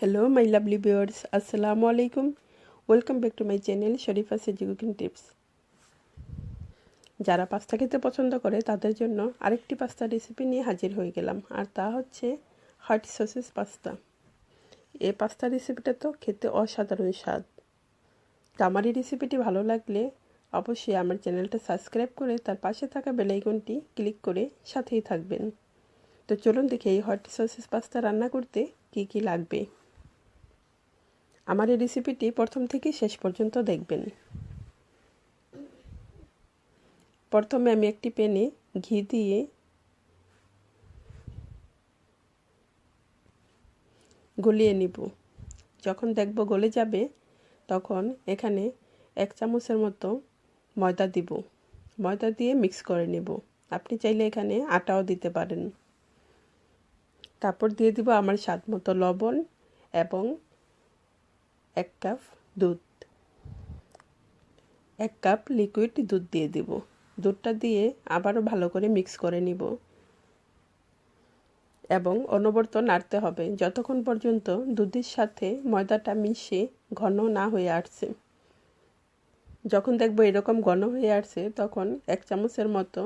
Hello my lovely viewers, Assalamu alaikum. Welcome back to my channel sharifaslifestyle&cooking tips. যারা pasta খেতে পছন্দ করে তাদের জন্য আরেকটি পাস্তা রেসিপি নিয়ে হাজির হয়ে গেলাম, আর তা হচ্ছে হট সসেস পাস্তা। এই পাস্তা রেসিপিটা তো খেতে অসাধারণ স্বাদ। তো আমার এই রেসিপিটি ভালো লাগলে অবশ্যই আমার চ্যানেলটা সাবস্ক্রাইব করে তার পাশে থাকা বেল আইকনটি ক্লিক করে সাথেই থাকবেন। তো চলুন দেখি এই হট সসেস পাস্তা রান্না করতে কি কি লাগবে। আমার এই রেসিপিটি প্রথম থেকে শেষ পর্যন্ত দেখবেন। প্রথমে আমি একটি প্যানে ঘি দিয়ে গলিয়ে নিব। যখন দেখব গলে যাবে তখন এখানে 1 চামচের মতো ময়দা দিব। ময়দা দিয়ে মিক্স করে নেব। আপনি চাইলে এখানে আটাও দিতে পারেন। তারপর দিয়ে দিব আমার স্বাদ মতো লবণ এবং 1 কাপ দুধ। 1 কাপ লিকুইড দুধ দিয়ে দিব। দুধটা দিয়ে আবারও ভালো করে মিক্স করে নিব এবং অনবরত নাড়তে হবে যতক্ষণ পর্যন্ত দুধের সাথে ময়দাটা মিশে ঘন না হয়ে আসছে। যখন দেখব এরকম ঘন হয়ে আসছে তখন 1 চামচের মতো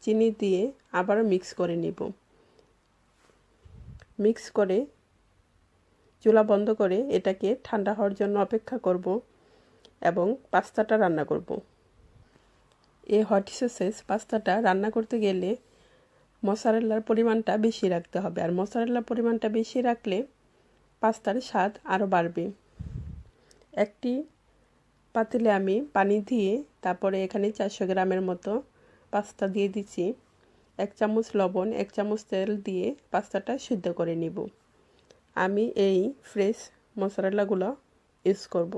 চিনি দিয়ে আবারও মিক্স করে নিব। মিক্স করে চুলা বন্ধ করে এটাকে ঠান্ডা হওয়ার জন্য অপেক্ষা করব এবং পাস্তাটা রান্না করব। এই হট সসেস পাস্তাটা রান্না করতে গেলে মজারেলার পরিমাণটা বেশি রাখতে হবে, আর মজারেলার পরিমাণটা বেশি রাখলে পাস্তার স্বাদ আরও বাড়বে। একটি পাতিলে আমি পানি দিয়ে তারপরে এখানে 400 গ্রামের মতো পাস্তা দিয়ে দিচ্ছি। 1 চামচ লবণ 1 চামচ তেল দিয়ে পাস্তাটা সিদ্ধ করে নিব। আমি এই ফ্রেশ মজারেলাগুলো ইউজ করব।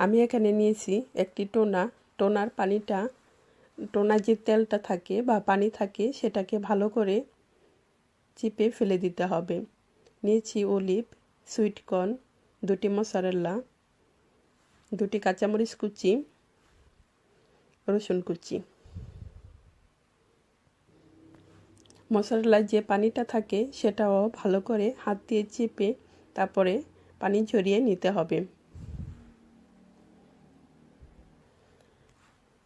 আমি এখানে নিয়েছি একটি টোনার পানিটা, টোনার যে তেলটা থাকে বা পানি থাকে সেটাকে ভালো করে চিপে ফেলে দিতে হবে। নিয়েছি অলিভ, সুইট কর্ন, 2টি মজারেলা, 2টি কাঁচামরিচ কুচি, রসুন কুচি। মজারেলার যে পানিটা থাকে সেটাও ভালো করে হাত দিয়ে চিপে তারপরে পানি ঝরিয়ে নিতে হবে।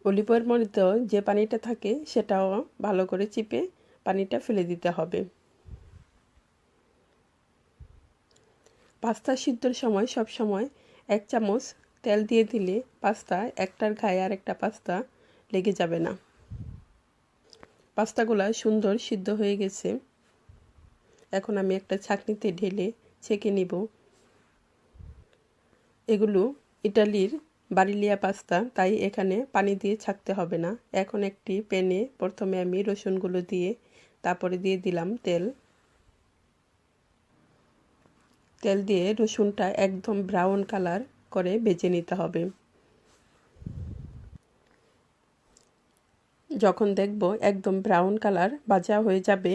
অলিভের মধ্যেও যে পানিটা থাকে সেটাও ভালো করে চিপে পানিটা ফেলে দিতে হবে। পাস্তা সিদ্ধর সময় সব সময় 1 চামচ তেল দিয়ে দিলে পাস্তা একটার গায়ে আর একটা পাস্তা লেগে যাবে না। পাস্তাগুলো সুন্দর সিদ্ধ হয়ে গেছে। এখন আমি একটা ছাঁকনিতে ঢেলে ছেঁকে নিব। এগুলো ইটালির বারিলিয়া পাস্তা, তাই এখানে পানি দিয়ে ছাঁকতে হবে না। এখন একটি প্যানে প্রথমে আমি রসুনগুলো দিয়ে তারপরে দিয়ে দিলাম তেল দিয়ে রসুনটা একদম ব্রাউন কালার করে ভেজে নিতে হবে। যখন দেখব একদম ব্রাউন কালার ভাজা হয়ে যাবে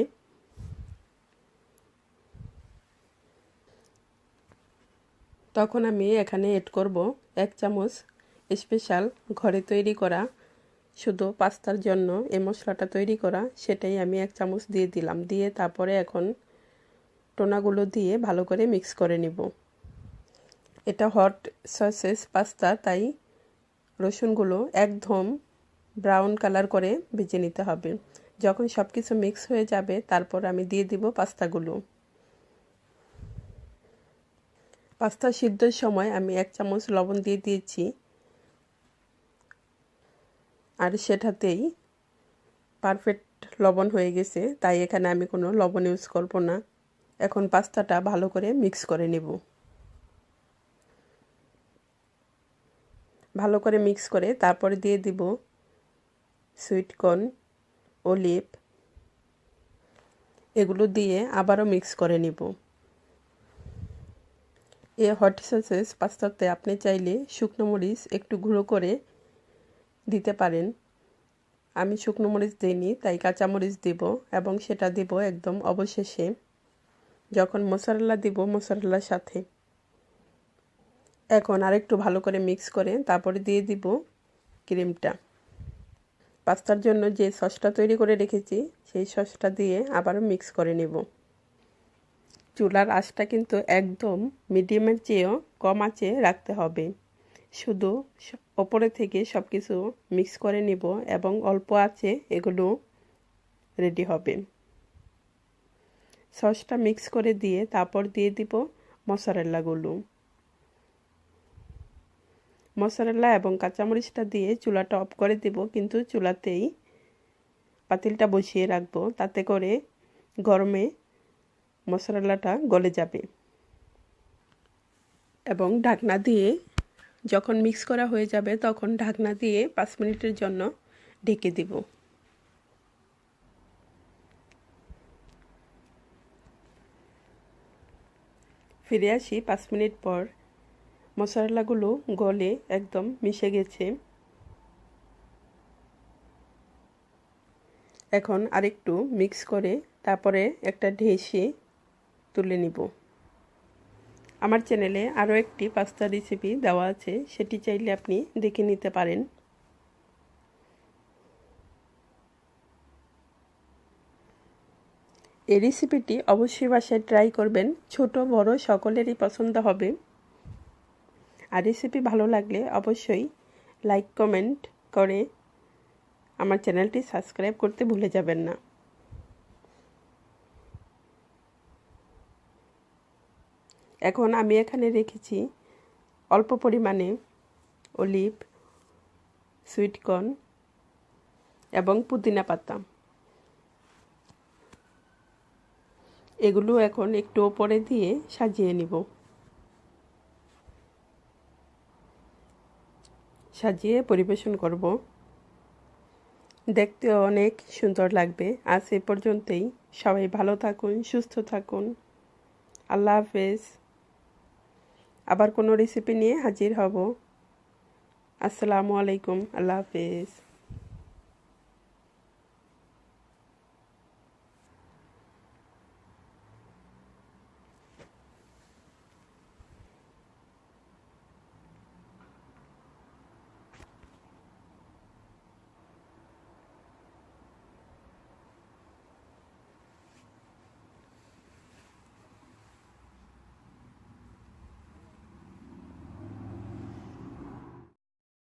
তখন আমি এখানে এড করব 1 চামচ স্পেশাল ঘরে তৈরি করা, শুধু পাস্তার জন্য এই মশলাটা তৈরি করা, সেটাই আমি 1 চামচ দিয়ে দিলাম। দিয়ে তারপরে এখন টোনাগুলো দিয়ে ভালো করে মিক্স করে নিব। এটা হট সসেস পাস্তা, তাই রসুনগুলো একদম ব্রাউন কালার করে ভেজে নিতে হবে। যখন সব কিছু মিক্স হয়ে যাবে তারপর আমি দিয়ে দিব পাস্তাগুলো। পাস্তা সিদ্ধর সময় আমি 1 চামচ লবণ দিয়ে দিয়েছি, আর সেটাতেই পারফেক্ট লবণ হয়ে গেছে, তাই এখানে আমি কোনো লবণ ইউজ করব না। এখন পাস্তাটা ভালো করে মিক্স করে নেব। ভালো করে মিক্স করে তারপরে দিয়ে দিব সুইট কর্ন, অলিভ, এগুলো দিয়ে আবারও মিক্স করে নিব। এই হট সসেস পাস্তাতে আপনি চাইলে শুকনো মরিচ একটু গুঁড়ো করে দিতে পারেন। আমি শুকনো মরিচ দিইনি, তাই কাঁচামরিচ দিব এবং সেটা দিব একদম অবশেষে, যখন মশালা দিব মশালার সাথে। এখন আরেকটু ভালো করে মিক্স করে তারপরে দিয়ে দিব ক্রিমটা। পাস্তার জন্য যে সসটা তৈরি করে রেখেছি সেই সসটা দিয়ে আবারও মিক্স করে নেব। চুলার আঁচটা কিন্তু একদম মিডিয়ামের চেয়েও কম আঁচে রাখতে হবে। শুধু ওপরে থেকে সব কিছু মিক্স করে নিব এবং অল্প আঁচে এগুলো রেডি হবে। সসটা মিক্স করে দিয়ে তারপর দিয়ে দিব মজারেলাগুলো। মজারেলা এবং কাঁচামরিচটা দিয়ে চুলাটা অফ করে দিব, কিন্তু চুলাতেই পাতিলটা বসিয়ে রাখবো, তাতে করে গরমে মজারেলাটা গলে যাবে। এবং ঢাকনা দিয়ে যখন মিক্স করা হয়ে যাবে তখন ঢাকনা দিয়ে 5 মিনিটের জন্য ঢেকে দিব। ফিরে আসি 5 মিনিট পর। মশলাগুলো গলে একদম মিশে গেছে। এখন আরেকটু মিক্স করে তারপরে একটা ঢেঁসে তুলে নিব। আমার চ্যানেলে আরও একটি পাস্তা রেসিপি দেওয়া আছে, সেটি চাইলে আপনি দেখে নিতে পারেন। এই রেসিপিটি অবশ্যই বাসায় ট্রাই করবেন, ছোট বড় সকলেরই পছন্দ হবে। আর রেসিপি ভালো লাগলে অবশ্যই লাইক কমেন্ট করে আমার চ্যানেলটি সাবস্ক্রাইব করতে ভুলে যাবেন না। এখন আমি এখানে রেখেছি অল্প পরিমাণে অলিভ, সুইটকর্ন এবং পুদিনা পাতা। এগুলো এখন একটু উপরে দিয়ে সাজিয়ে নিব। সাজিয়ে পরিবেশন করব। দেখতে অনেক সুন্দর লাগবে। আজ এ পর্যন্তই। সবাই ভালো থাকুন, সুস্থ থাকুন। আল্লাহ হাফেজ। আবার কোনো রেসিপি নিয়ে হাজির হব। আসসালামু আলাইকুম। আল্লাহ হাফেজ।